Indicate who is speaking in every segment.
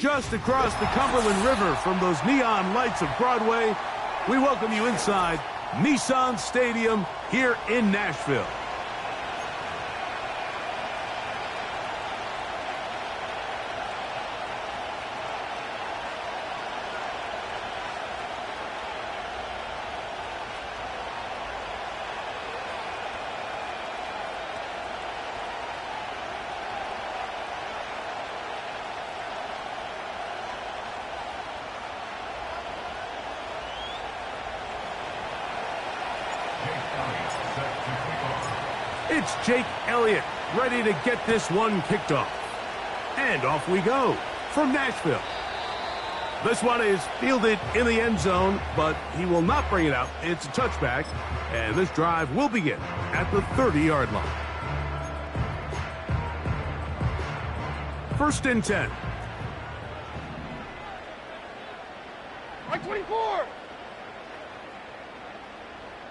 Speaker 1: just across the Cumberland River from those neon lights of Broadway, we welcome you inside Nissan Stadium here in Nashville. It's Jake Elliott ready to get this one kicked off. And off we go from Nashville. This one is fielded in the end zone, but he will not bring it out. It's a touchback, and this drive will begin at the 30-yard line. 1st and 10.
Speaker 2: Like 24!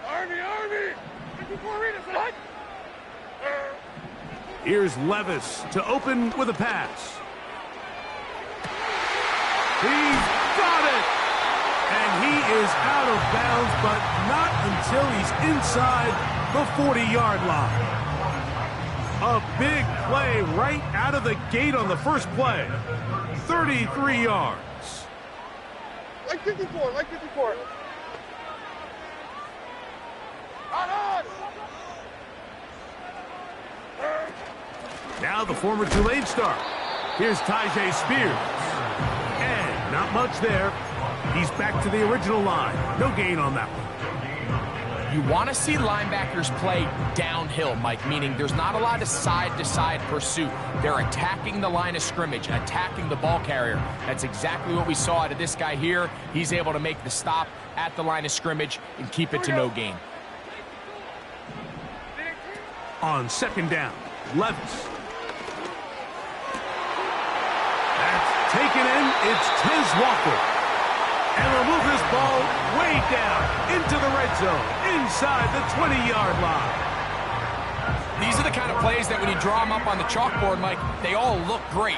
Speaker 2: Army! 54 readers, hut!
Speaker 1: Here's Levis to open with a pass. He's got it! And he is out of bounds, but not until he's inside the 40-yard line. A big play right out of the gate on the first play. 33 yards.
Speaker 2: Like 54. On!
Speaker 1: Now the former Tulane star. Here's Tyjae Spears. And not much there. He's back to the original line. No gain on that one.
Speaker 3: You want to see linebackers play downhill, Mike, meaning there's not a lot of side-to-side pursuit. They're attacking the line of scrimmage, attacking the ball carrier. That's exactly what we saw out of this guy here. He's able to make the stop at the line of scrimmage and keep it to no gain.
Speaker 1: On 2nd down, Levis. That's taken in. It's Tez Walker. And they'll move this ball way down into the red zone, inside the 20-yard line.
Speaker 3: These are the kind of plays that when you draw them up on the chalkboard, Mike, they all look great.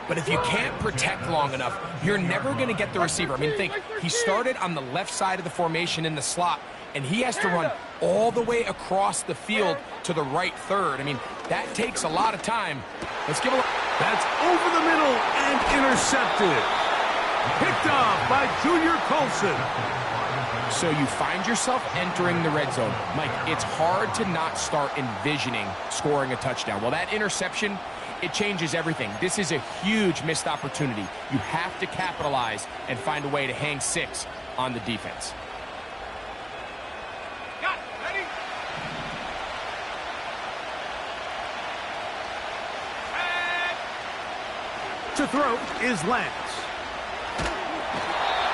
Speaker 3: But if you can't protect long enough, you're never going to get the receiver. I mean, think, he started on the left side of the formation in the slot, and he has to run all the way across the field to the right third. I mean, that takes a lot of time. Let's give a look.
Speaker 1: That's over the middle and intercepted. Picked off by Junior Colson.
Speaker 3: So you find yourself entering the red zone. Mike, it's hard to not start envisioning scoring a touchdown. Well, that interception, it changes everything. This is a huge missed opportunity. You have to capitalize and find a way to hang 6 on the defense.
Speaker 1: To throw is Lance.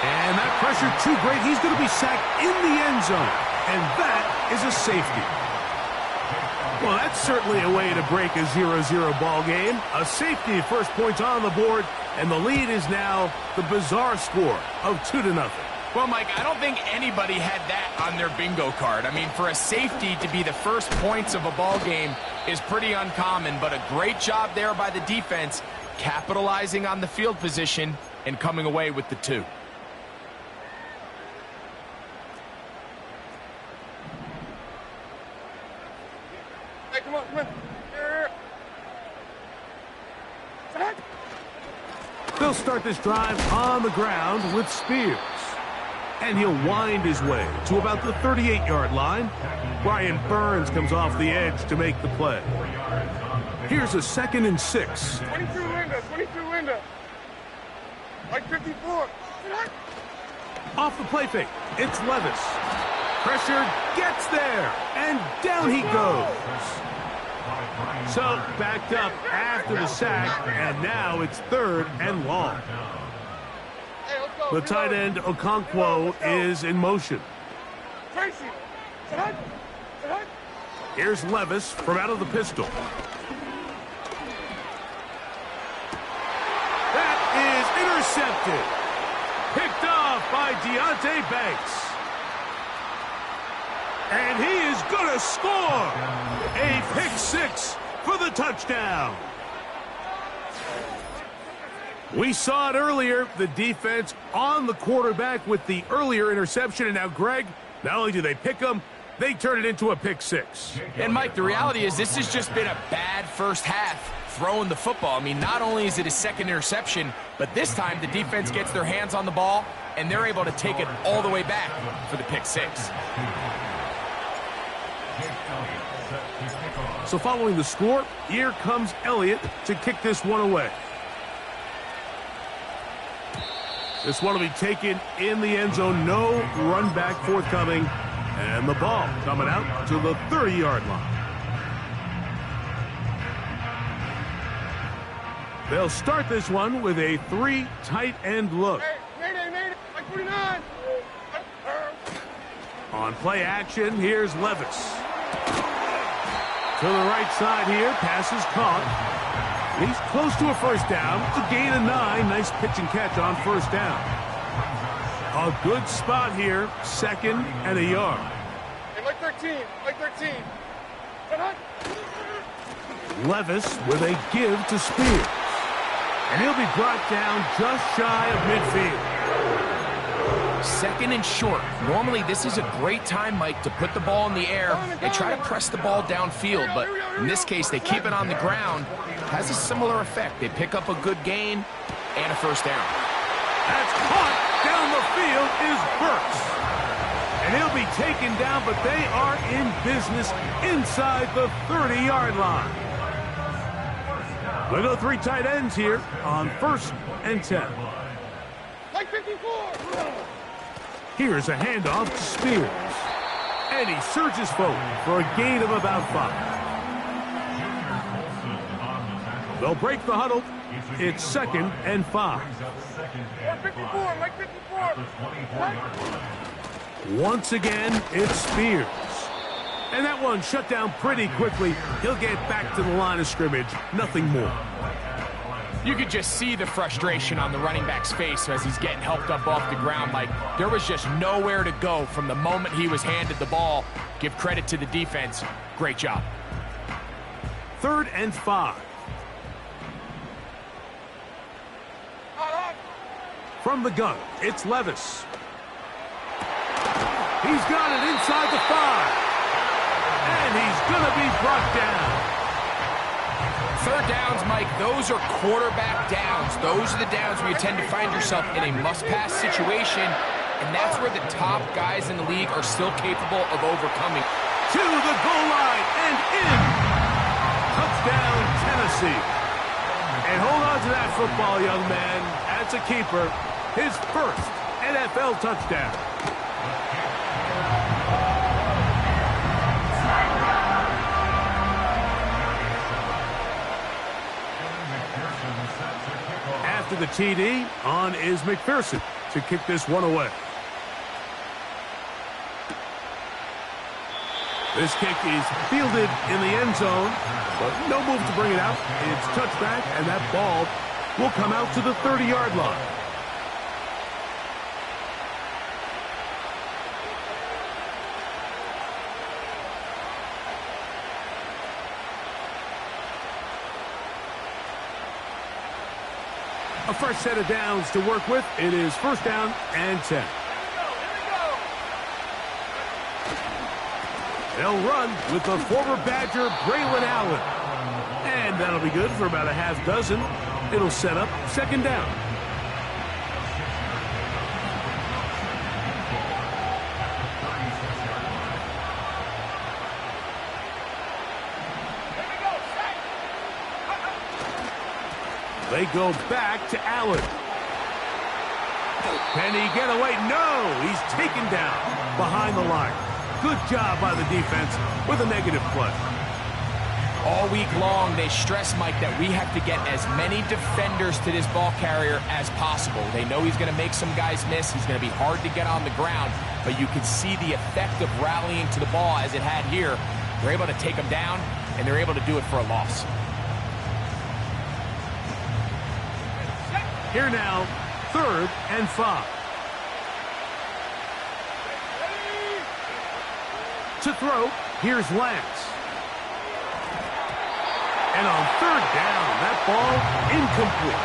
Speaker 1: And that pressure too great. He's going to be sacked in the end zone. And that is a safety. Well, that's certainly a way to break a 0-0 ball game. A safety, first points on the board, and the lead is now the bizarre score of 2-0.
Speaker 3: Well, Mike, I don't think anybody had that on their bingo card. I mean, for a safety to be the first points of a ball game is pretty uncommon, but a great job there by the defense, capitalizing on the field position and coming away with the 2.
Speaker 2: Hey, come on.
Speaker 1: They'll start this drive on the ground with Spears. And he'll wind his way to about the 38-yard line. Brian Burns comes off the edge to make the play. Here's a 2nd and 6.
Speaker 2: 22 Linda. Like 54.
Speaker 1: Off the play fake, it's Levis. Pressure gets there, and down he goes. So backed up after the sack, and now it's 3rd and long. The tight end, Okonkwo, is in motion.
Speaker 2: Tracy.
Speaker 1: Here's Levis from out of the pistol. That is intercepted. Picked off by Deonte Banks. And he is going to score. A pick 6 for the touchdown. We saw it earlier, the defense on the quarterback with the earlier interception, and now, Greg, not only do they pick him, they turn it into a pick six.
Speaker 3: And, Mike, the reality is this has just been a bad first half throwing the football. I mean, not only is it his second interception, but this time the defense gets their hands on the ball, and they're able to take it all the way back for the pick six.
Speaker 1: So following the score, here comes Elliott to kick this one away. This one will be taken in the end zone. No run back forthcoming. And the ball coming out to the 30-yard line. They'll start this one with a 3 tight end look.
Speaker 2: Hey, Mayday, like 49.
Speaker 1: On play action, here's Levis. To the right side here, pass is caught. He's close to a first down. It's a gain of 9. Nice pitch and catch on first down. A good spot here, 2nd and a yard.
Speaker 2: Hey, like 13.
Speaker 1: Levis with a give to Spears. And he'll be brought down just shy of midfield.
Speaker 3: 2nd and short. Normally, this is a great time, Mike, to put the ball in the air. They try to press the ball downfield, but in this case, they keep it on the ground. Has a similar effect. They pick up a good gain and a first down.
Speaker 1: That's caught down the field is Burks. And he'll be taken down, but they are in business inside the 30-yard line. We'll go 3 tight ends here on 1st and 10.
Speaker 2: Like 54.
Speaker 1: Here's a handoff to Spears. And he surges forward for a gain of about 5. They'll break the huddle. It's 2nd and 5.
Speaker 2: 54, like 54.
Speaker 1: Once again, it's Spears. And that one shut down pretty quickly. He'll get back to the line of scrimmage. Nothing more.
Speaker 3: You could just see the frustration on the running back's face as he's getting helped up off the ground. Like, there was just nowhere to go from the moment he was handed the ball. Give credit to the defense. Great job.
Speaker 1: 3rd and 5. From the gun, it's Levis. He's got it inside the 5. And he's going to be brought down.
Speaker 3: 3rd downs, Mike, those are quarterback downs. Those are the downs where you tend to find yourself in a must-pass situation, and that's where the top guys in the league are still capable of overcoming.
Speaker 1: To the goal line and in. Touchdown, Tennessee. And hold on to that football, young man. That's a keeper. His first NFL touchdown. After the TD, on is McPherson to kick this one away. This kick is fielded in the end zone, but no move to bring it out. It's touchback, and that ball will come out to the 30-yard line. A fresh set of downs to work with. It is 1st down and 10. They'll run with the former Badger, Braylon Allen. And that'll be good for about a half dozen. It'll set up 2nd down. They go back to Allen. Can he get away? No, he's taken down behind the line. Good job by the defense with a negative play.
Speaker 3: All week long, they stress, Mike, that we have to get as many defenders to this ball carrier as possible. They know he's going to make some guys miss. He's going to be hard to get on the ground, but you can see the effect of rallying to the ball as it had here. They're able to take him down, and they're able to do it for a loss.
Speaker 1: Here now, 3rd and 5. To throw, here's Lance. And on 3rd down, that ball incomplete.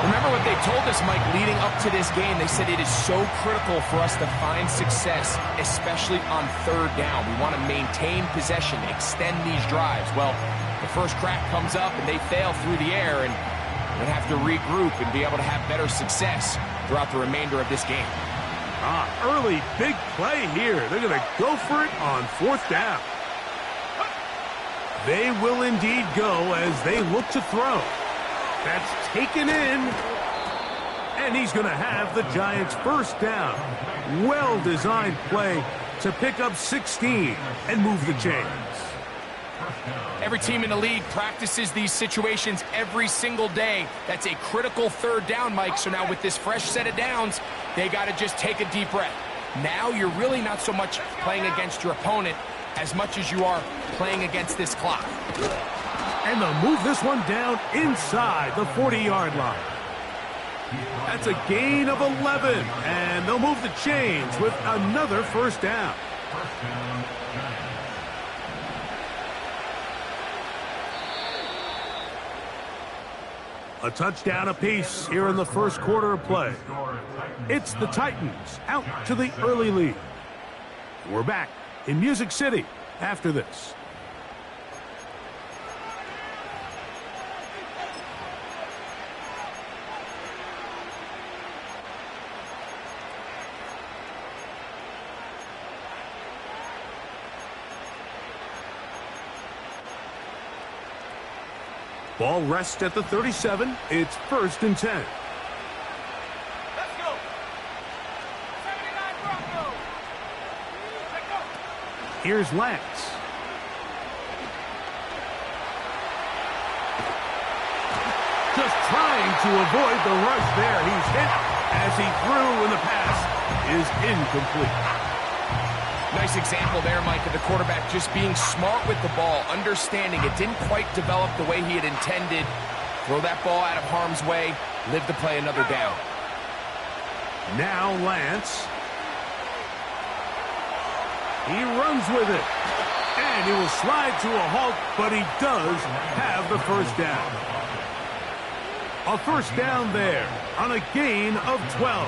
Speaker 3: Remember what they told us, Mike, leading up to this game. They said it is so critical for us to find success, especially on third down. We want to maintain possession, extend these drives. Well, the first crack comes up and they fail through the air, and we're going to have to regroup and be able to have better success throughout the remainder of this game.
Speaker 1: Early big play here. They're going to go for it on fourth down. They will indeed go as they look to throw. That's taken in, and he's going to have the Giants' first down. Well-designed play to pick up 16 and move the chains.
Speaker 3: Every team in the league practices these situations every single day. That's a critical third down, Mike. So now with this fresh set of downs, they got to just take a deep breath. Now you're really not so much playing against your opponent as much as you are playing against this clock.
Speaker 1: And they'll move this one down inside the 40-yard line. That's a gain of 11, and they'll move the chains with another first down. A touchdown apiece here in the first quarter of play. It's the Titans out to the early lead. We're back in Music City after this. Ball rests at the 37. It's 1st and 10.
Speaker 2: Let's go. 79 Broncos. Let's go.
Speaker 1: Here's Lance. Just trying to avoid the rush there. He's hit as he threw, and the pass is incomplete.
Speaker 3: Nice example there, Mike, of the quarterback just being smart with the ball, understanding it didn't quite develop the way he had intended. Throw that ball out of harm's way, live to play another down.
Speaker 1: Now Lance. He runs with it. And he will slide to a halt, but he does have the first down. A first down there on a gain of 12.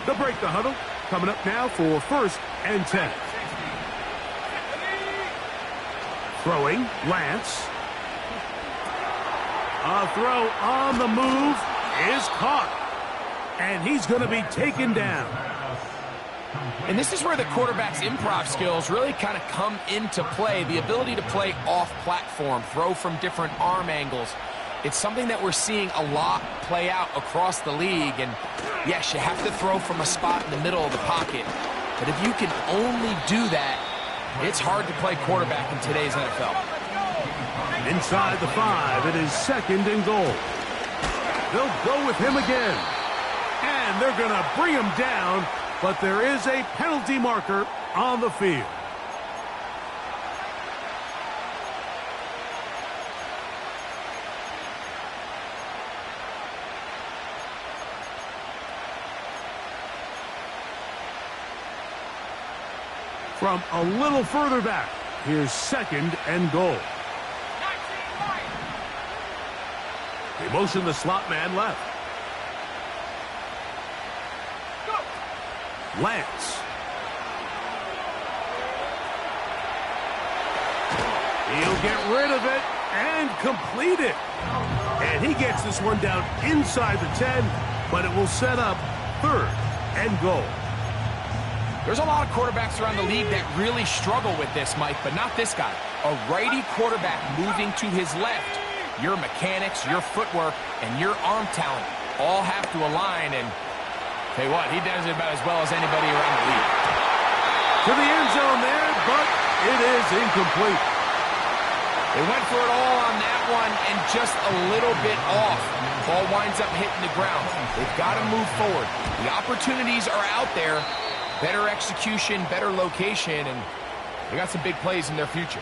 Speaker 1: They'll break the huddle. Coming up now for 1st and 10. Throwing, Lance. A throw on the move is caught. And he's going to be taken down.
Speaker 3: And this is where the quarterback's improv skills really kind of come into play. The ability to play off-platform, throw from different arm angles. It's something that we're seeing a lot play out across the league. And yes, you have to throw from a spot in the middle of the pocket. But if you can only do that, it's hard to play quarterback in today's NFL.
Speaker 1: Inside the 5, it is 2nd and goal. They'll go with him again. And they're going to bring him down, but there is a penalty marker on the field. From a little further back, here's 2nd and goal. They motion the slot man left. Lance. He'll get rid of it and complete it. And he gets this one down inside the 10, but it will set up 3rd and goal.
Speaker 3: There's a lot of quarterbacks around the league that really struggle with this, Mike, but not this guy. A righty quarterback moving to his left. Your mechanics, your footwork, and your arm talent all have to align, and tell you what, he does it about as well as anybody around the league.
Speaker 1: To the end zone there, but it is incomplete.
Speaker 3: They went for it all on that one and just a little bit off. Ball winds up hitting the ground. They've got to move forward. The opportunities are out there. Better execution, better location, and they got some big plays in their future.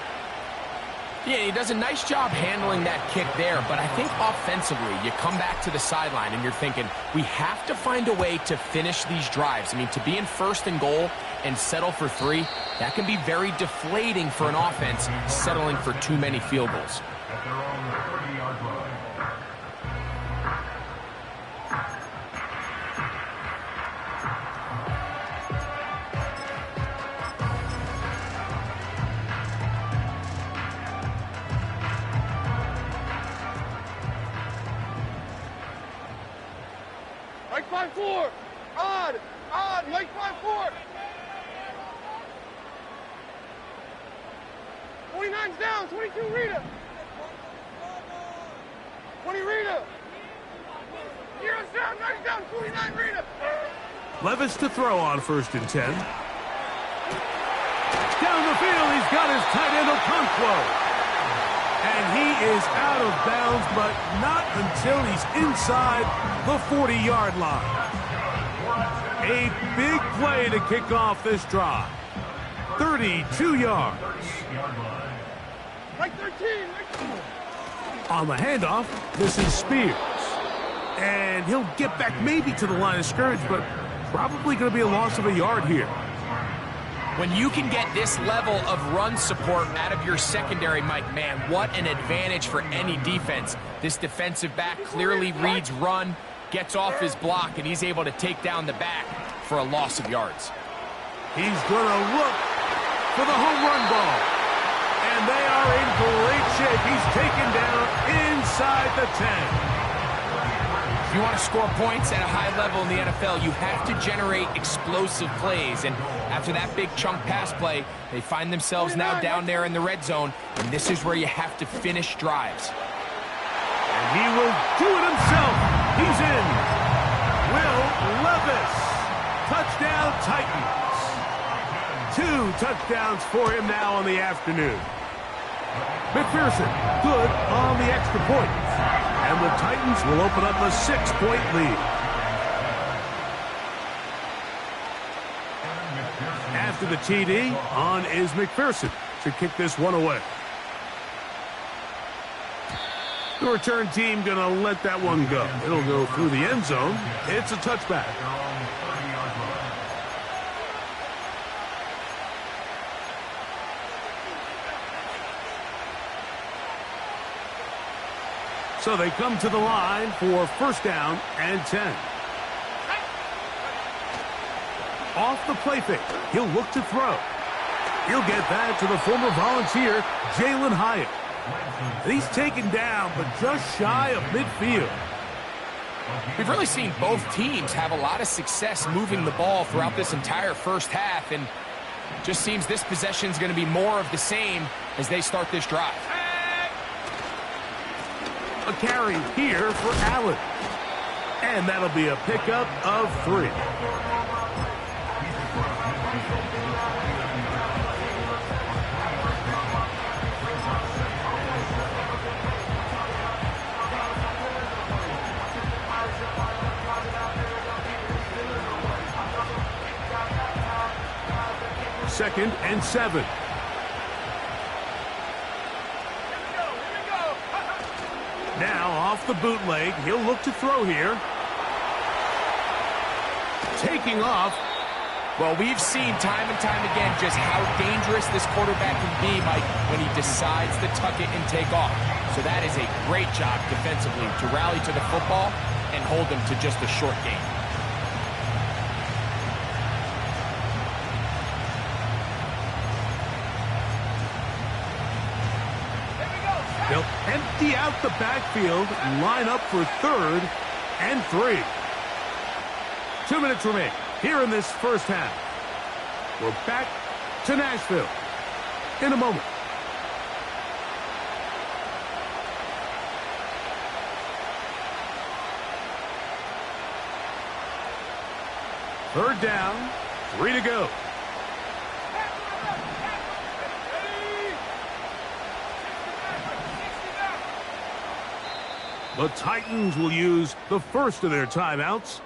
Speaker 3: Yeah, he does a nice job handling that kick there, but I think offensively, you come back to the sideline and you're thinking, we have to find a way to finish these drives. I mean, to be in 1st and goal and settle for 3, that can be very deflating for an offense, settling for too many field goals.
Speaker 4: 5-4. Odd. Mike 5-4. 29's down. 22 Rita. 20 Rita. Hero's down. 90 down. 49 Rita.
Speaker 1: Levis to throw on 1st and 10. Down the field, he's got his tight end Okonkwo. And he is out of bounds, but not until he's inside the 40-yard line. A big play to kick off this drive. 32 yards.
Speaker 4: Right 13.
Speaker 1: On the handoff, this is Spears. And he'll get back maybe to the line of scrimmage, but probably going to be a loss of a yard here.
Speaker 3: When you can get this level of run support out of your secondary, Mike, man, what an advantage for any defense. This defensive back clearly reads run, gets off his block, and he's able to take down the back for a loss of yards.
Speaker 1: He's going to look for the home run ball. And they are in great shape. He's taken down inside the 10.
Speaker 3: If you want to score points at a high level in the NFL, you have to generate explosive plays. And after that big chunk pass play, they find themselves now down there in the red zone. And this is where you have to finish drives.
Speaker 1: And he will do it himself. He's in. Will Levis. Touchdown Titans. 2 touchdowns for him now on the afternoon. McPherson, good on the extra point. And the Titans will open up a 6-point lead. After the TD, on is McPherson to kick this one away. The return team going to let that one go. It'll go through the end zone. It's a touchback. So they come to the line for 1st down and 10. Off the play fake. He'll look to throw. He'll get that to the former Volunteer, Jalen Hyatt. And he's taken down, but just shy of midfield.
Speaker 3: We've really seen both teams have a lot of success moving the ball throughout this entire first half, and just seems this possession is going to be more of the same as they start this drive.
Speaker 1: A carry here for Allen. And that'll be a pickup of 3. Second and 7. Now off the bootleg, he'll look to throw here. Taking off.
Speaker 3: Well, we've seen time and time again just how dangerous this quarterback can be, Mike, when he decides to tuck it and take off. So that is a great job defensively to rally to the football and hold them to just a short gain.
Speaker 1: They'll empty out the backfield, line up for 3rd and 3. 2 minutes remain here in this first half. We're back to Nashville in a moment. Third down, 3 to go. The Titans will use the first of their timeouts.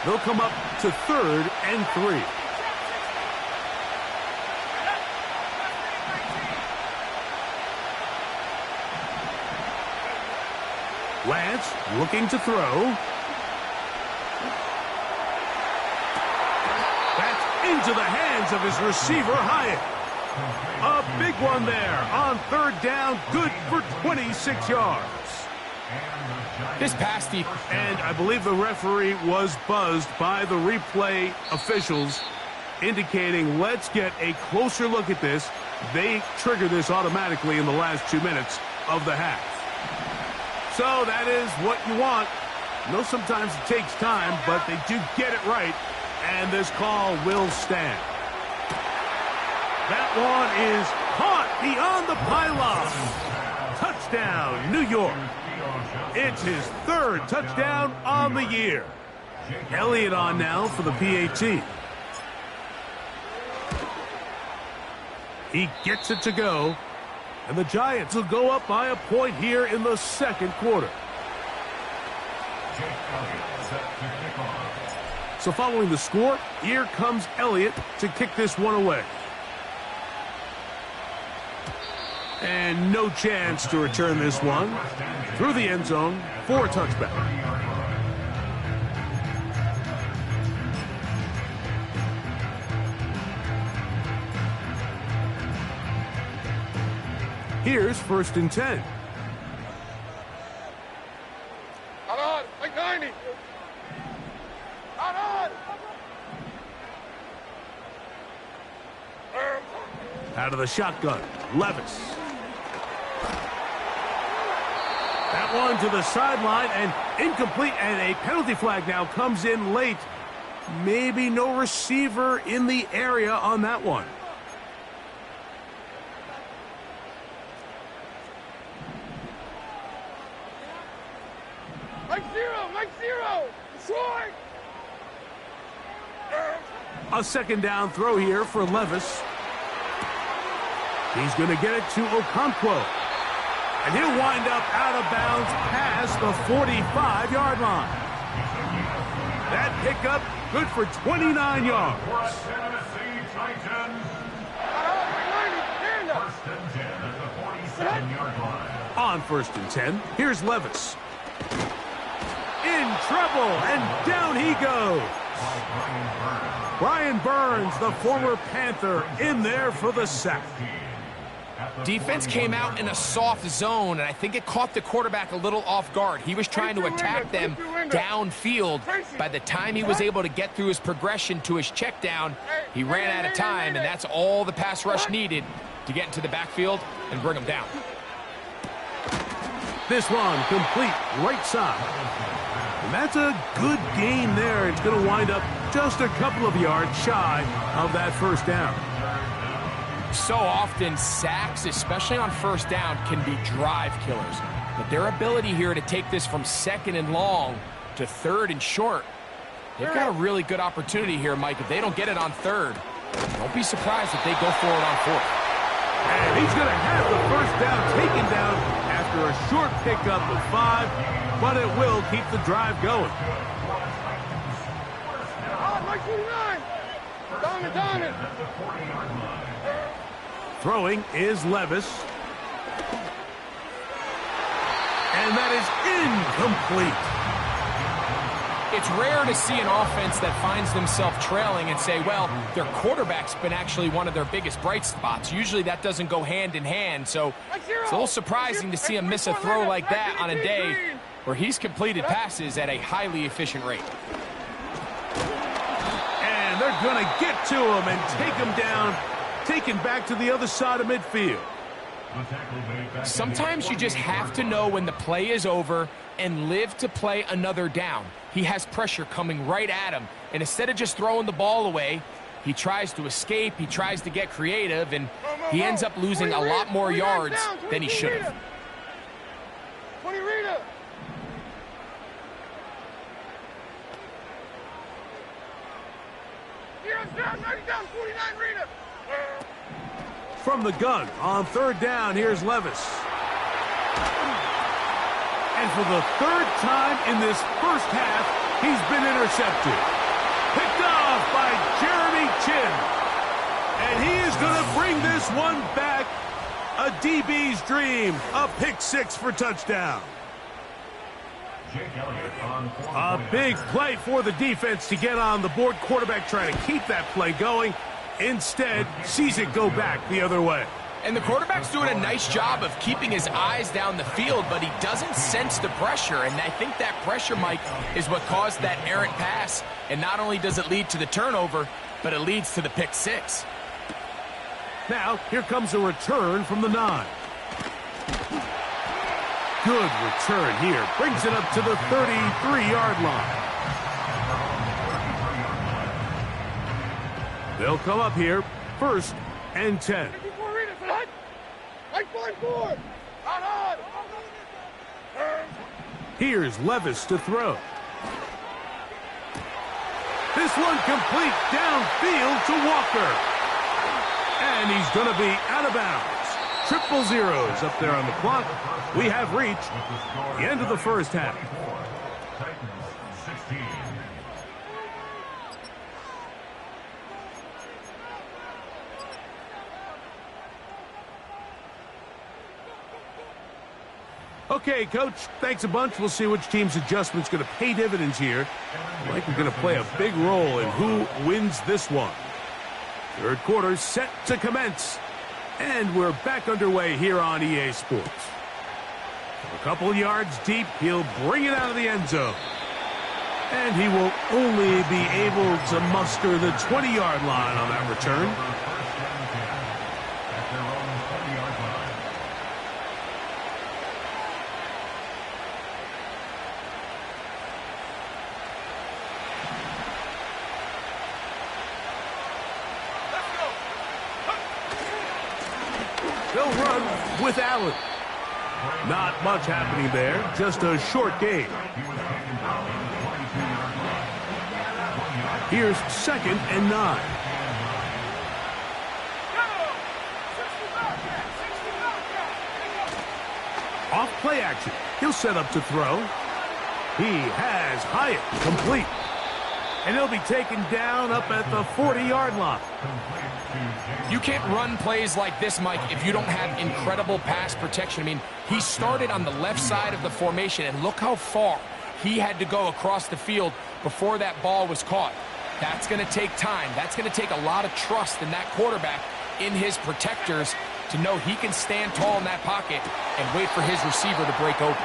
Speaker 1: They'll come up to 3rd and 3. Lance looking to throw. That's into the hands of his receiver, Hyatt. A big one there on 3rd down, good for 26 yards.
Speaker 3: This pass deep.
Speaker 1: And I believe the referee was buzzed by the replay officials, indicating let's get a closer look at this. They trigger this automatically in the last 2 minutes of the half. So that is what you want. I know sometimes it takes time, but they do get it right, and this call will stand. That one is caught beyond the pylon. Touchdown, New York. It's his third touchdown on the year. Elliott on now for the PAT. He gets it to go, and the Giants will go up by a point here in the second quarter. So following the score, here comes Elliott to kick this one away. And no chance to return this one through the end zone for a touchback. Here's 1st and 10.
Speaker 4: Out on, like 90. Out on.
Speaker 1: Out of the shotgun, Levis. That one to the sideline and incomplete, and a penalty flag now comes in late. Maybe no receiver in the area on that one.
Speaker 4: Mike zero. Short.
Speaker 1: A second down throw here for Levis. He's going to get it to Okonkwo. And he'll wind up out of bounds past the 45-yard line. That pickup good for 29 yards. On 1st and 10, here's Levis. In trouble, and down he goes. Brian Burns, the former Panther, in there for the sack.
Speaker 3: Defense came out in a soft zone, and I think it caught the quarterback a little off guard. He was trying to attack them downfield. By the time he was able to get through his progression to his check down, he ran out of time, and that's all the pass rush needed to get into the backfield and bring him down.
Speaker 1: This one complete right side. And that's a good gain there. It's going to wind up just a couple of yards shy of that first down.
Speaker 3: So often, sacks, especially on first down, can be drive killers. But their ability here to take this from 2nd and long to 3rd and short, they've got a really good opportunity here, Mike. If they don't get it on 3rd, don't be surprised if they go for it on 4th.
Speaker 1: And he's going to have the first down taken down after a short pickup with 5, but it will keep the drive going.
Speaker 4: Mike 29. Down.
Speaker 1: Throwing is Levis. And that is incomplete.
Speaker 3: It's rare to see an offense that finds themselves trailing and say, well, their quarterback's been actually one of their biggest bright spots. Usually that doesn't go hand in hand, so it's a little surprising to see him miss a throw like that on a day where he's completed passes at a highly efficient rate.
Speaker 1: And they're going to get to him and take him down, taken back to the other side of midfield.
Speaker 3: Sometimes you just have to know when the play is over and live to play another down. He has pressure coming right at him, and instead of just throwing the ball away, he tries to escape, he tries to get creative, and he ends up losing a lot more yards than he should have.
Speaker 4: 20 Rita. Down, 90 down, 49 Rita.
Speaker 1: From the gun on 3rd down, here's Levis. And for the 3rd time in this first half, he's been intercepted. Picked off by Jeremy Chinn. And he is going to bring this one back. A DB's dream. A pick 6 for touchdown. A big play for the defense to get on the board. Quarterback trying to keep that play going. Instead, sees it go back the other way.
Speaker 3: And the quarterback's doing a nice job of keeping his eyes down the field, but he doesn't sense the pressure. And I think that pressure, Mike, is what caused that errant pass. And not only does it lead to the turnover, but it leads to the pick six.
Speaker 1: Now, here comes a return from the 9. Good return here. Brings it up to the 33-yard line. They'll come up here, 1st and 10. Here's Levis to throw. This one complete downfield to Walker. And he's going to be out of bounds. Triple zeros up there on the clock. We have reached the end of the first half. Okay, Coach, thanks a bunch. We'll see which team's adjustment's going to pay dividends here. Mike is going to play a big role in who wins this one. Third quarter set to commence. And we're back underway here on EA Sports. A couple yards deep, he'll bring it out of the end zone. And he will only be able to muster the 20-yard line on that return. They'll run with Allen. Not much happening there, just a short gain. Here's 2nd and 9. Off play action. He'll set up to throw. He has Hyatt complete. And he'll be taken down up at the 40-yard line.
Speaker 3: You can't run plays like this, Mike, if you don't have incredible pass protection. I mean, he started on the left side of the formation, and look how far he had to go across the field before that ball was caught. That's going to take time. That's going to take a lot of trust in that quarterback, in his protectors, to know he can stand tall in that pocket and wait for his receiver to break open.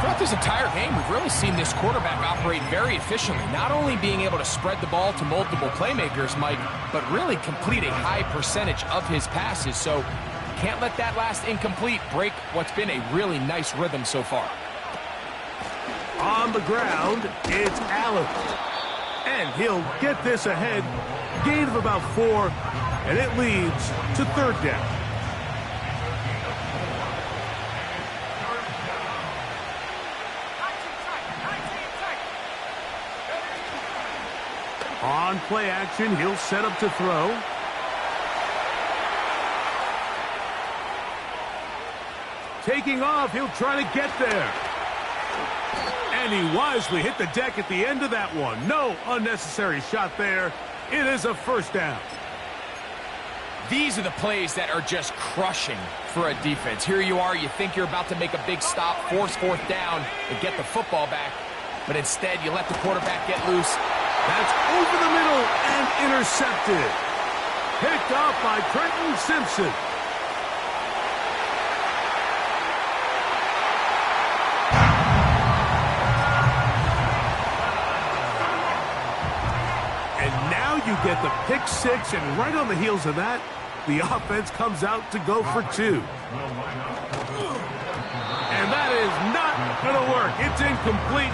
Speaker 3: Throughout this entire game, we've really seen this quarterback operate very efficiently, not only being able to spread the ball to multiple playmakers, Mike, but really complete a high percentage of his passes. So can't let that last incomplete break what's been a really nice rhythm so far.
Speaker 1: On the ground, it's Allen. And he'll get this ahead. Gain of about 4, and it leads to 3rd down. On play action, he'll set up to throw. Taking off, he'll try to get there. And he wisely hit the deck at the end of that one. No unnecessary shot there. It is a 1st down.
Speaker 3: These are the plays that are just crushing for a defense. Here you are, you think you're about to make a big stop, force 4th down, and get the football back. But instead, you let the quarterback get loose.
Speaker 1: That's over the middle and intercepted. Picked off by Trenton Simpson. And now you get the pick 6, and right on the heels of that, the offense comes out to go for 2. And that is not going to work. It's incomplete.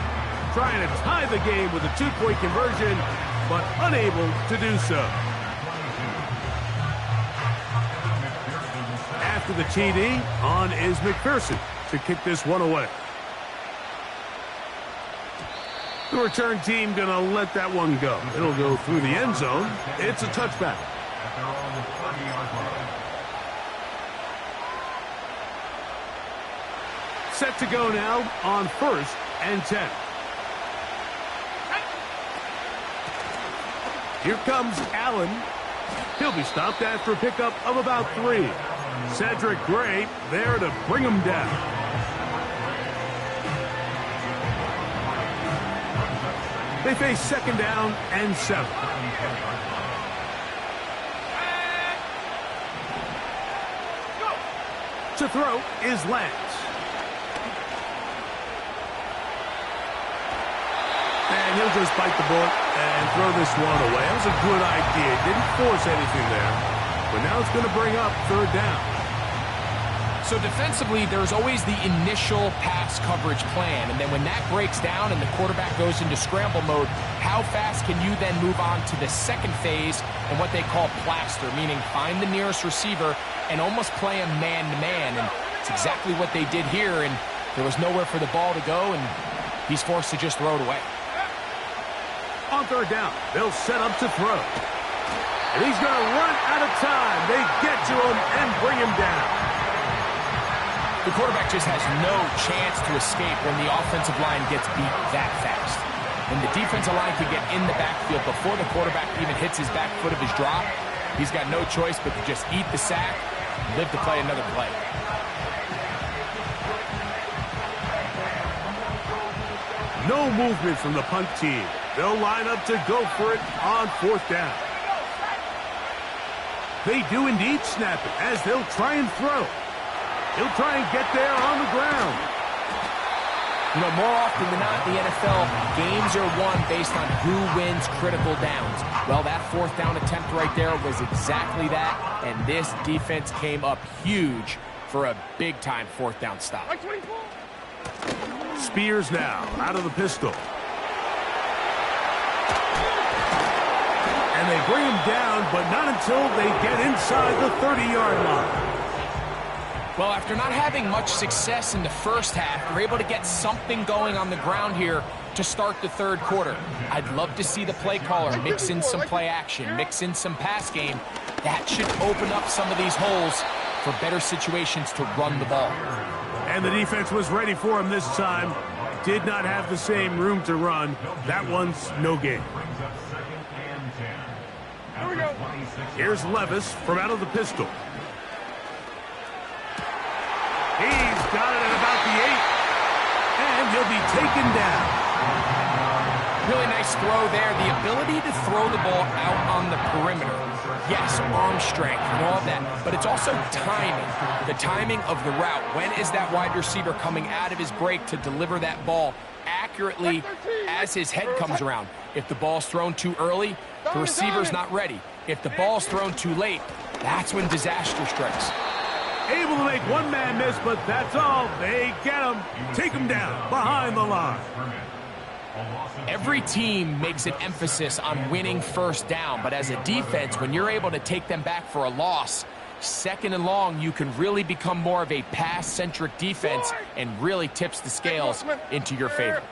Speaker 1: Trying to tie the game with a 2-point conversion, but unable to do so. After the TD, on is McPherson to kick this one away. The return team going to let that one go. It'll go through the end zone. It's a touchback. Set to go now on 1st and 10. Here comes Allen. He'll be stopped after a pickup of about 3. Cedric Gray there to bring him down. They face 2nd down and 7. To throw is Lance. And he'll just bite the bullet and throw this one away. That was a good idea. Didn't force anything there. But now it's going to bring up third down.
Speaker 3: So defensively, there's always the initial pass coverage plan, and then when that breaks down and the quarterback goes into scramble mode, how fast can you then move on to the second phase and what they call plaster, meaning find the nearest receiver and almost play him man-to-man, and it's exactly what they did here, and there was nowhere for the ball to go, and he's forced to just throw it away.
Speaker 1: On third down, they'll set up to throw. And he's going to run out of time. They get to him and bring him down.
Speaker 3: The quarterback just has no chance to escape when the offensive line gets beat that fast. When the defensive line can get in the backfield before the quarterback even hits his back foot of his drop, he's got no choice but to just eat the sack and live to play another play.
Speaker 1: No movement from the punt team. They'll line up to go for it on fourth down. They do indeed snap it as they'll try and throw. He'll try and get there on the ground.
Speaker 3: You know, more often than not in the NFL, games are won based on who wins critical downs. Well, that fourth down attempt right there was exactly that, and this defense came up huge for a big-time fourth down stop.
Speaker 1: Spears now out of the pistol. And they bring him down, but not until they get inside the 30-yard line.
Speaker 3: Well, after not having much success in the first half, they're able to get something going on the ground here to start the third quarter. I'd love to see the play caller mix in some play action, mix in some pass game. That should open up some of these holes for better situations to run the ball.
Speaker 1: And the defense was ready for him this time. Did not have the same room to run. That one's no gain. Here's Levis from out of the pistol. He's got it at about the 8. And he'll be taken down.
Speaker 3: Really nice throw there. The ability to throw the ball out on the perimeter. Yes, arm strength and all of that, but it's also timing. The timing of the route. When is that wide receiver coming out of his break to deliver that ball accurately as his head comes around? If the ball's thrown too early, the receiver's not ready. If the ball's thrown too late, that's when disaster strikes.
Speaker 1: Able to make one man miss, but that's all. They get him. Take him down behind the line.
Speaker 3: Every team makes an emphasis on winning first down, but as a defense, when you're able to take them back for a loss, second and long, you can really become more of a pass-centric defense and really tips the scales into your favor.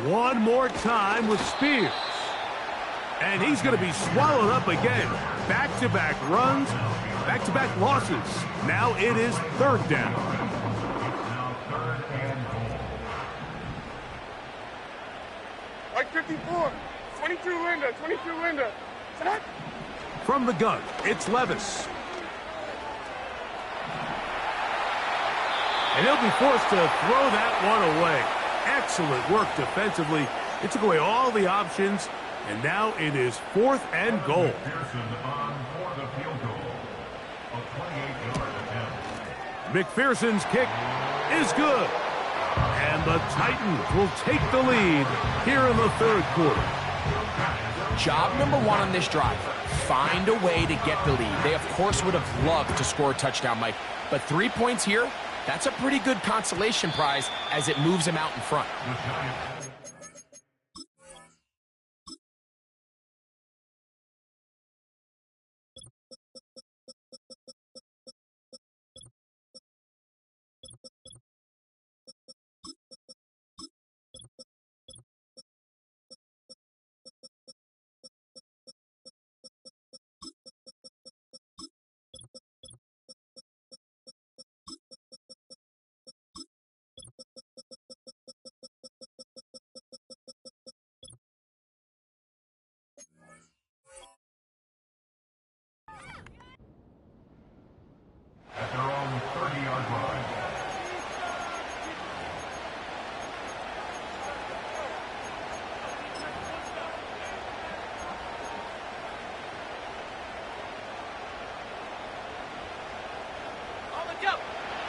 Speaker 1: One more time with Spears. And he's going to be swallowed up again. Back-to-back runs, back-to-back losses. Now it is third down.
Speaker 4: Like 54, 22 Linda, 22 Linda. Set.
Speaker 1: From the gun, it's Levis. And he'll be forced to throw that one away. Excellent work defensively. It took away all the options, and now it is 4th and goal. McPherson's kick is good. And the Titans will take the lead here in the third quarter.
Speaker 3: Job number one on this drive, find a way to get the lead. They, of course, would have loved to score a touchdown, Mike. But 3 points here, that's a pretty good consolation prize as it moves them out in front.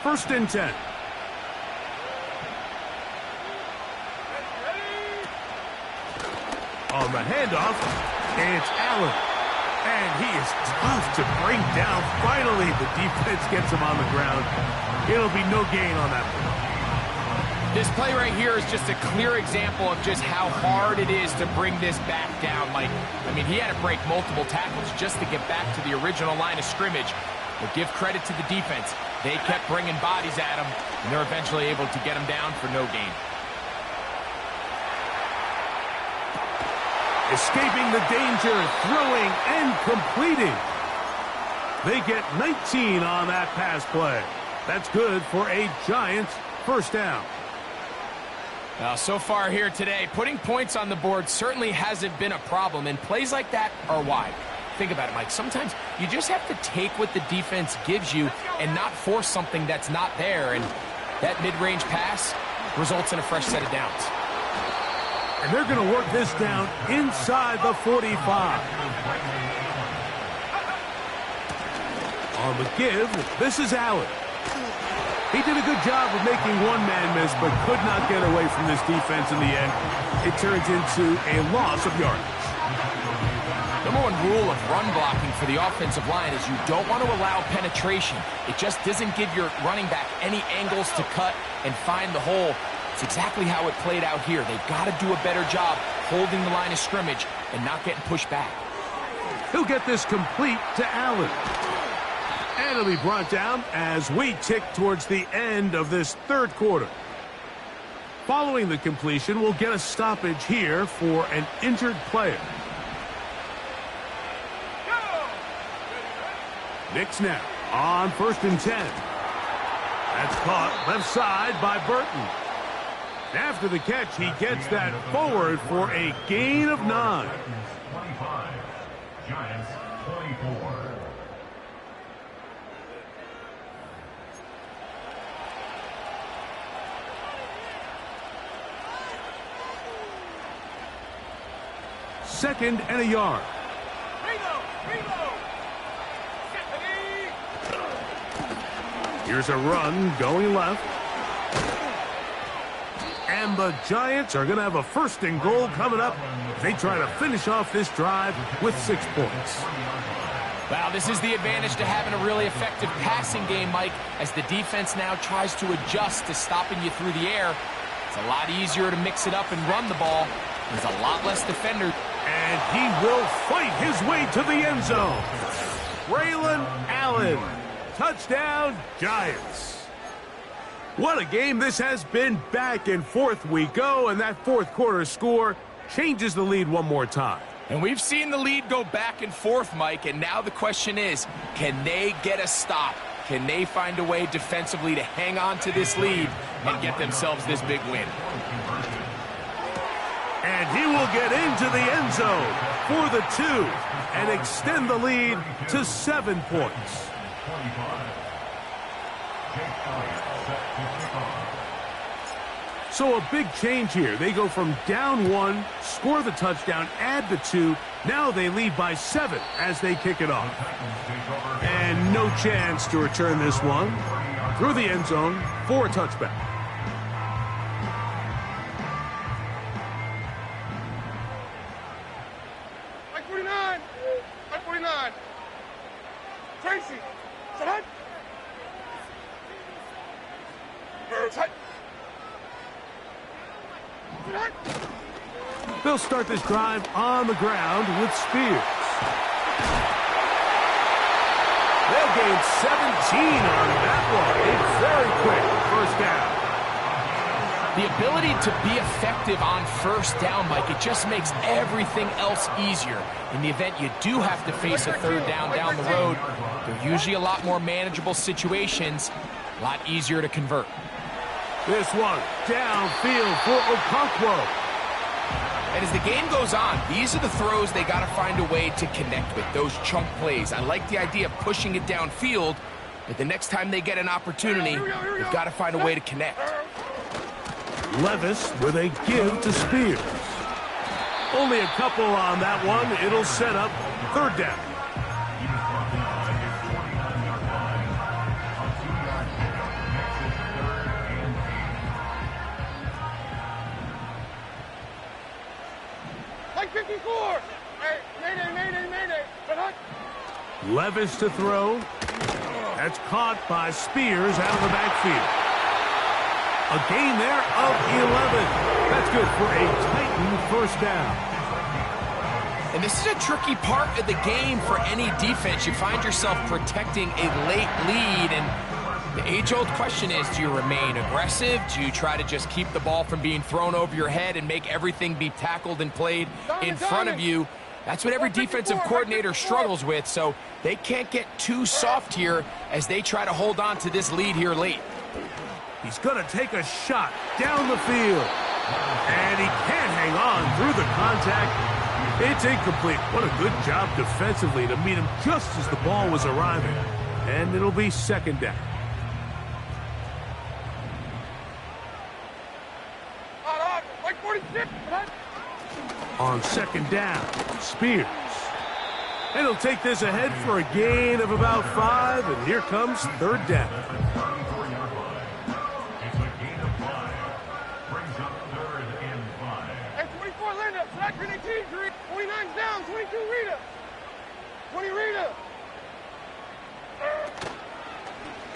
Speaker 1: First and 10. On the handoff, it's Allen. And he is tough to bring down. Finally, the defense gets him on the ground. It'll be no gain on that one.
Speaker 3: This play right here is just a clear example of just how hard it is to bring this back down. Like, I mean, he had to break multiple tackles just to get back to the original line of scrimmage. But give credit to the defense. They kept bringing bodies at him, and they're eventually able to get him down for no gain.
Speaker 1: Escaping the danger, throwing and completing. They get 19 on that pass play. That's good for a Giants first down.
Speaker 3: Now, so far here today, putting points on the board certainly hasn't been a problem, and plays like that are why. Think about it, Mike. Sometimes you just have to take what the defense gives you and not force something that's not there, and that mid-range pass results in a fresh set of downs.
Speaker 1: And they're going to work this down inside the 45. On the give, this is Allen. He did a good job of making one man miss, but could not get away from this defense in the end. It turns into a loss of yardage.
Speaker 3: Number one rule of run blocking for the offensive line is you don't want to allow penetration. It just doesn't give your running back any angles to cut and find the hole. It's exactly how it played out here. They've got to do a better job holding the line of scrimmage and not getting pushed back.
Speaker 1: He'll get this complete to Allen. And it'll be brought down as we tick towards the end of this third quarter. Following the completion, we'll get a stoppage here for an injured player. Knicks now on first and 10. That's caught left side by Burton. After the catch, he gets that forward for a gain of 9.
Speaker 5: 25. Giants 24.
Speaker 1: Second and a yard. Here's a run going left. And the Giants are going to have a first and goal coming up. They try to finish off this drive with 6 points.
Speaker 3: Wow, this is the advantage to having a really effective passing game, Mike, as the defense now tries to adjust to stopping you through the air. It's a lot easier to mix it up and run the ball. There's a lot less defender.
Speaker 1: And he will fight his way to the end zone. Braylon Allen. Touchdown, Giants. What a game this has been. Back and forth we go, and that fourth quarter score changes the lead one more time.
Speaker 3: And we've seen the lead go back and forth, Mike, and now the question is, can they get a stop? Can they find a way defensively to hang on to this lead and get themselves this big win?
Speaker 1: And he will get into the end zone for the 2 and extend the lead to 7 points. So a big change here. They go from down 1, score the touchdown, add the 2. Now they lead by 7 as they kick it off. And no chance to return this one through the end zone for a touchback.
Speaker 4: Like 49. Like 49. Tracy. Set. Set.
Speaker 1: They'll start this drive on the ground with Spears. They'll gain 17 on that one. A very quick first down.
Speaker 3: The ability to be effective on first down, Mike, it just makes everything else easier. In the event you do have to face a third down down the road, they're usually a lot more manageable situations, a lot easier to convert.
Speaker 1: This one downfield for Okonkwo.
Speaker 3: And as the game goes on, these are the throws they got to find a way to connect with, those chunk plays. I like the idea of pushing it downfield, but the next time they get an opportunity, they've got to find a way to connect.
Speaker 1: Levis with a give to Spears. Only a couple on that one. It'll set up third down.
Speaker 4: 54. Hey, mayday. But hunt.
Speaker 1: Levis to throw. That's caught by Spears out of the backfield. A gain there of 11. That's good for a Titan first down.
Speaker 3: And this is a tricky part of the game for any defense. You find yourself protecting a late lead, and the age-old question is, do you remain aggressive? Do you try to just keep the ball from being thrown over your head and make everything be tackled and played in front of you? That's what every defensive coordinator struggles with, so they can't get too soft here as they try to hold on to this lead here late.
Speaker 1: He's going to take a shot down the field, and he can't hang on through the contact. It's incomplete. What a good job defensively to meet him just as the ball was arriving. And it'll be second down.
Speaker 4: Like 46.
Speaker 1: On second down, Spears. And he'll take this ahead for a gain of about 5, and here comes third down.
Speaker 5: It's a gain of 5. Brings up 3rd and 5.
Speaker 4: And 24 Linda. Sack 18. 29's down. 22 Rita. 20 Rita.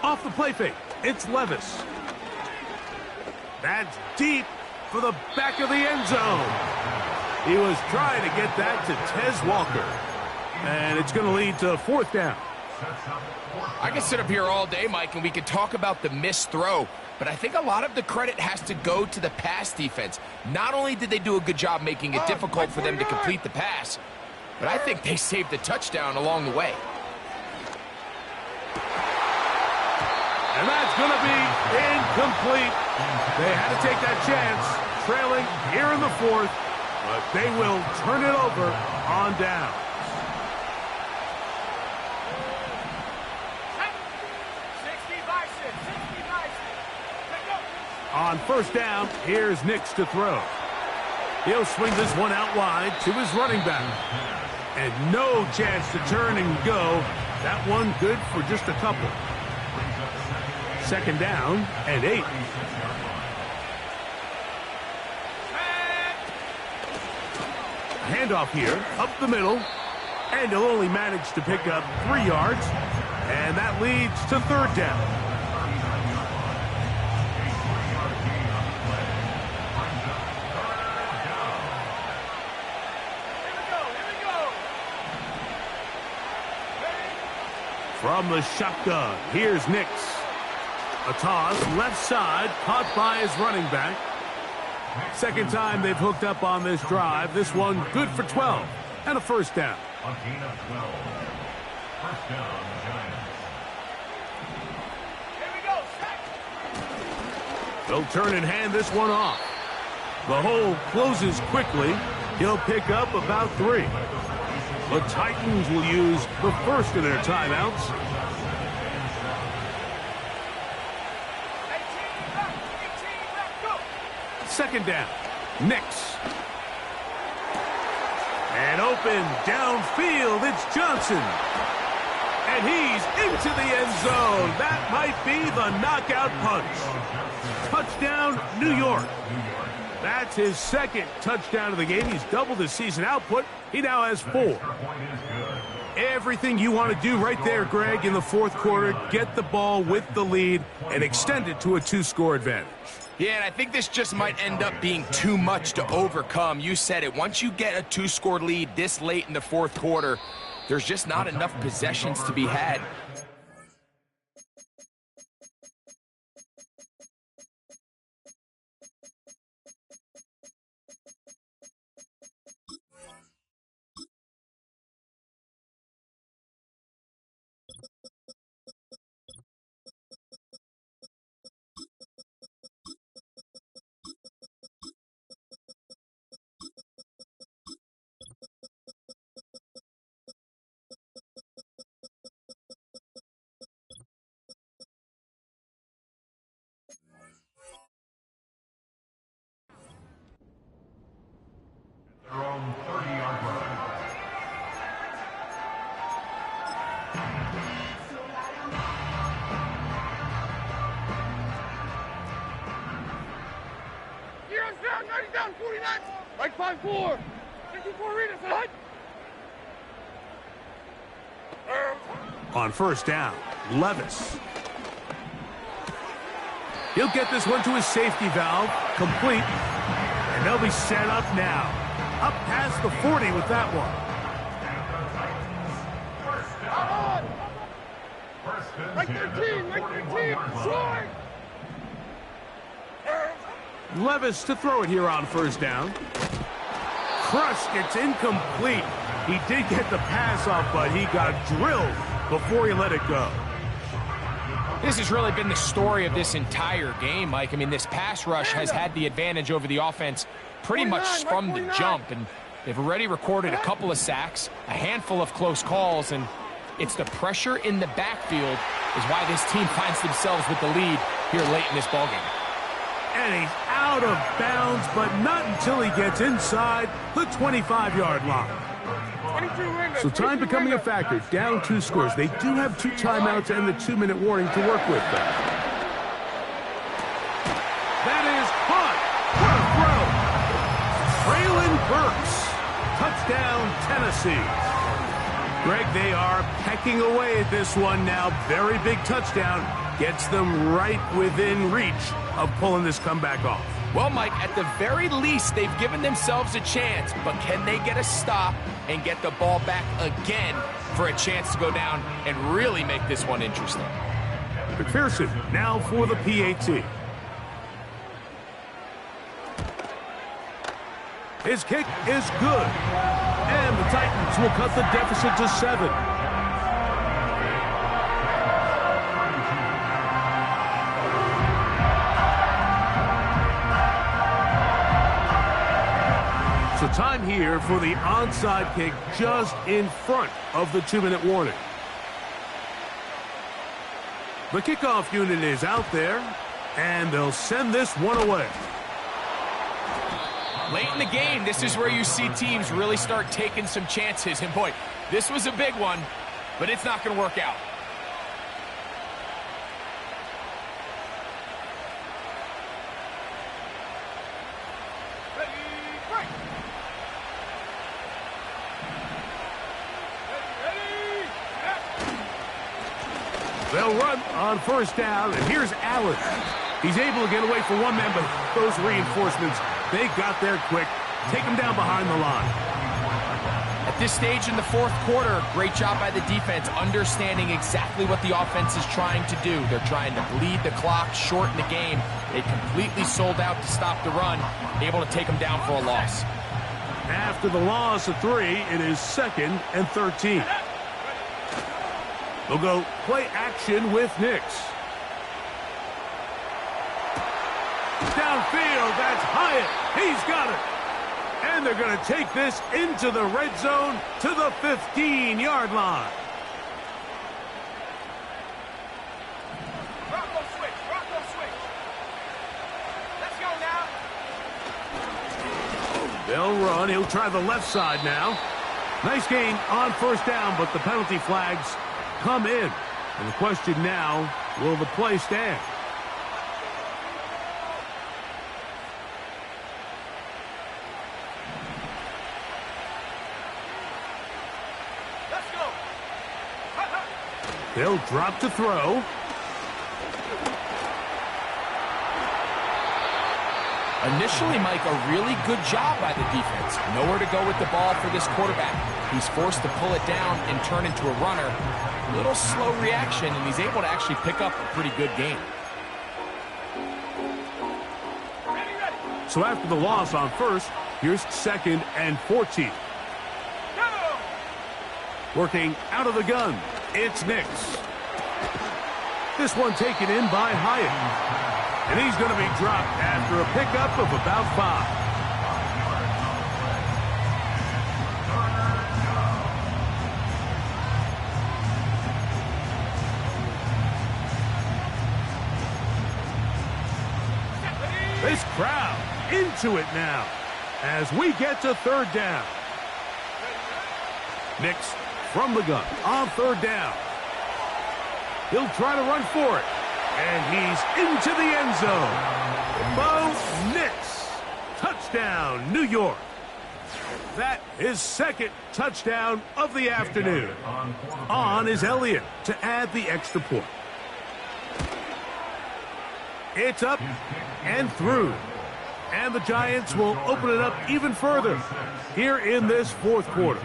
Speaker 1: Off the play fake, it's Levis. That's deep for the back of the end zone. He was trying to get that to Tez Walker. And it's going to lead to fourth down.
Speaker 3: I can sit up here all day, Mike, and we can talk about the missed throw, but I think a lot of the credit has to go to the pass defense. Not only did they do a good job making it difficult for them to complete the pass, but I think they saved the touchdown along the way.
Speaker 1: And that's going to be incomplete. They had to take that chance, trailing here in the fourth, but they will turn it over on down. On first down, here's Nix to throw. He'll swing this one out wide to his running back. And no chance to turn and go. That one good for just a couple. Second down and 8. Handoff here, up the middle. And he'll only manage to pick up 3 yards. And that leads to third down. From the shotgun, here's Nix. A toss, left side, caught by his running back. Second time they've hooked up on this drive. This one good for 12 and a first down.
Speaker 5: A gain of 12. First down, Giants.
Speaker 2: Here we go, sack.
Speaker 1: They'll turn and hand this one off. The hole closes quickly. He'll pick up about 3. The Titans will use the first of their timeouts.
Speaker 2: 18 left, go.
Speaker 1: Second down, Nix. And open downfield, it's Johnson. And he's into the end zone. That might be the knockout punch. Touchdown, New York. That's his second touchdown of the game. He's doubled his season output. He now has 4. Everything you want to do right there, Greg, in the fourth quarter, get the ball with the lead and extend it to a 2-score advantage.
Speaker 3: Yeah, and I think this just might end up being too much to overcome. You said it. Once you get a 2-score lead this late in the fourth quarter, there's just not enough possessions to be had.
Speaker 5: Their own 30-yard line.
Speaker 4: Heroes down, 90 down, 49. Like 5-4. 22-4 Rita, son.
Speaker 1: On first down, Levis. He'll get this one to his safety valve, complete, and they'll be set up now. Up past the 40 with that one.
Speaker 4: Right 13, right 13, short.
Speaker 1: Levis to throw it here on first down. Crushed, it's incomplete. He did get the pass off, but he got drilled before he let it go.
Speaker 3: This has really been the story of this entire game, Mike. I mean, this pass rush has had the advantage over the offense pretty much from the jump, and they've already recorded a couple of sacks, a handful of close calls, and it's the pressure in the backfield is why this team finds themselves with the lead here late in this ballgame.
Speaker 1: And he's out of bounds, but not until he gets inside the 25-yard line. So time becoming a factor, down 2 scores. They do have 2 timeouts and the 2-minute warning to work with them. That is hot. What a throw. Braylon Burks. Touchdown, Tennessee. Greg, they are pecking away at this one now. Very big touchdown. Gets them right within reach of pulling this comeback off.
Speaker 3: Well, Mike, at the very least, they've given themselves a chance, but can they get a stop and get the ball back again for a chance to go down and really make this one interesting?
Speaker 1: McPherson now for the PAT. His kick is good, and the Titans will cut the deficit to 7. So time here for the onside kick just in front of the 2-minute warning. The kickoff unit is out there, and they'll send this one away.
Speaker 3: Late in the game, this is where you see teams really start taking some chances. And boy, this was a big one, but it's not going to work out.
Speaker 1: They'll run on first down, and here's Allen. He's able to get away from one man, but those reinforcements, they got there quick. Take him down behind the line.
Speaker 3: At this stage in the fourth quarter, great job by the defense, understanding exactly what the offense is trying to do. They're trying to bleed the clock, shorten the game. They completely sold out to stop the run, able to take them down for a loss.
Speaker 1: After the loss of 3, it is 2nd and 13. They'll go play action with Nix. Downfield, that's Hyatt. He's got it. And they're going to take this into the red zone to the 15-yard line.
Speaker 2: Rocco switch, Rocco switch. Let's go now.
Speaker 1: They'll run. He'll try the left side now. Nice gain on first down, but the penalty flags come in. And the question now, will the play stand?
Speaker 2: Let's go.
Speaker 1: They'll drop to throw.
Speaker 3: Initially, Mike, a really good job by the defense. Nowhere to go with the ball for this quarterback. He's forced to pull it down and turn into a runner. Little slow reaction, and he's able to actually pick up a pretty good game.
Speaker 1: So after the loss on first, here's 2nd and 14.
Speaker 2: Go.
Speaker 1: Working out of the gun, it's Nix. This one taken in by Hyatt. And he's going to be dropped after a pickup of about 5. This crowd into it now as we get to 3rd down. Nix from the gun on 3rd down. He'll try to run for it. And he's into the end zone. Bo Nix. Touchdown, New York. That his second touchdown of the afternoon. On is Elliott to add the extra point. It's up and through. And the Giants will open it up even further here in this fourth quarter.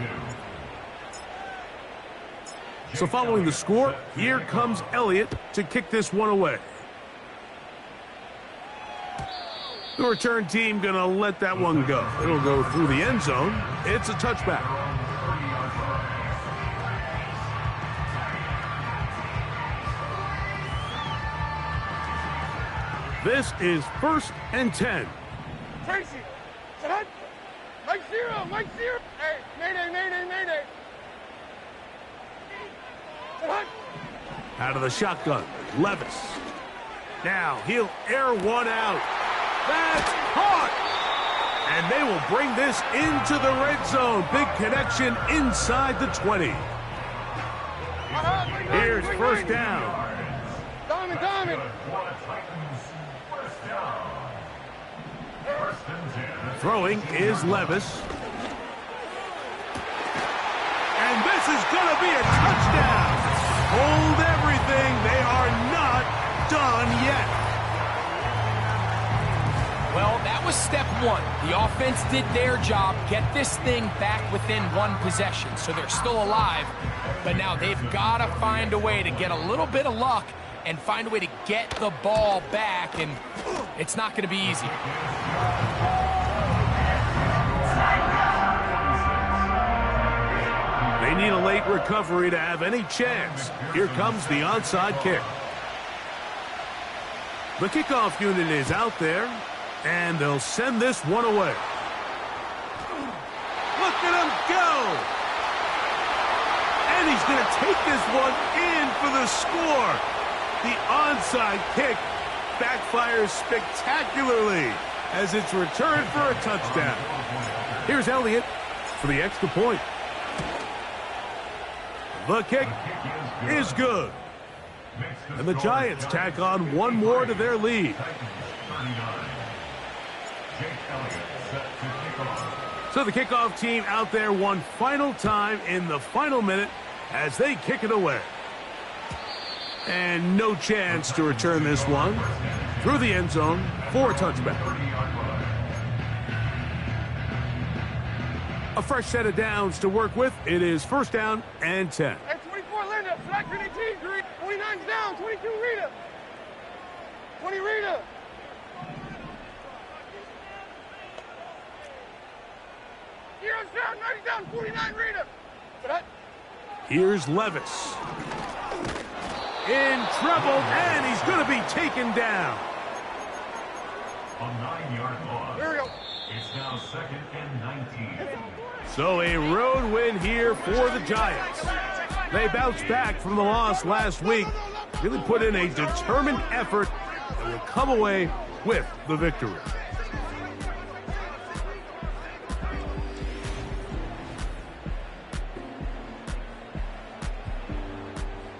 Speaker 1: So following the score, here comes Elliott to kick this one away. The return team going to let that one go. It'll go through the end zone. It's a touchback. This is 1st and 10.
Speaker 4: Tracy, Mike Zero, Mike Zero. Hey, mayday, mayday, mayday.
Speaker 1: Out of the shotgun, Levis. Now he'll air one out. That's caught! And they will bring this into the red zone. Big connection inside the 20. Here's first down.
Speaker 4: Diamond.
Speaker 1: Throwing is Levis. And this is going to be a touchdown. Hold everything. They are not done yet.
Speaker 3: Well, that was step one. The offense did their job, get this thing back within one possession. So they're still alive, but now they've got to find a way to get a little bit of luck and find a way to get the ball back, and it's not going to be easy.
Speaker 1: They need a late recovery to have any chance. Here comes the onside kick. The kickoff unit is out there, and they'll send this one away. Look at him go! And he's going to take this one in for the score. The onside kick backfires spectacularly as it's returned for a touchdown. Here's Elliott for the extra point. The kick is good. And the Giants tack on one more to their lead. So the kickoff team out there one final time in the final minute as they kick it away. And no chance to return this one through the end zone for a touchback. A fresh set of downs to work with. It is first down and 10.
Speaker 4: Hey, 24 Linda, flat grenade team, 29's down, 22 Rita. 20 Rita. Heroes down, 90 down, 49 Rita.
Speaker 1: Here's Levis. In trouble, and he's going to be taken down.
Speaker 5: A 9-yard loss.
Speaker 4: There we go.
Speaker 5: It's now 2nd and 19.
Speaker 1: So a road win here for the Giants. They bounced back from the loss last week, really put in a determined effort, and will come away with the victory.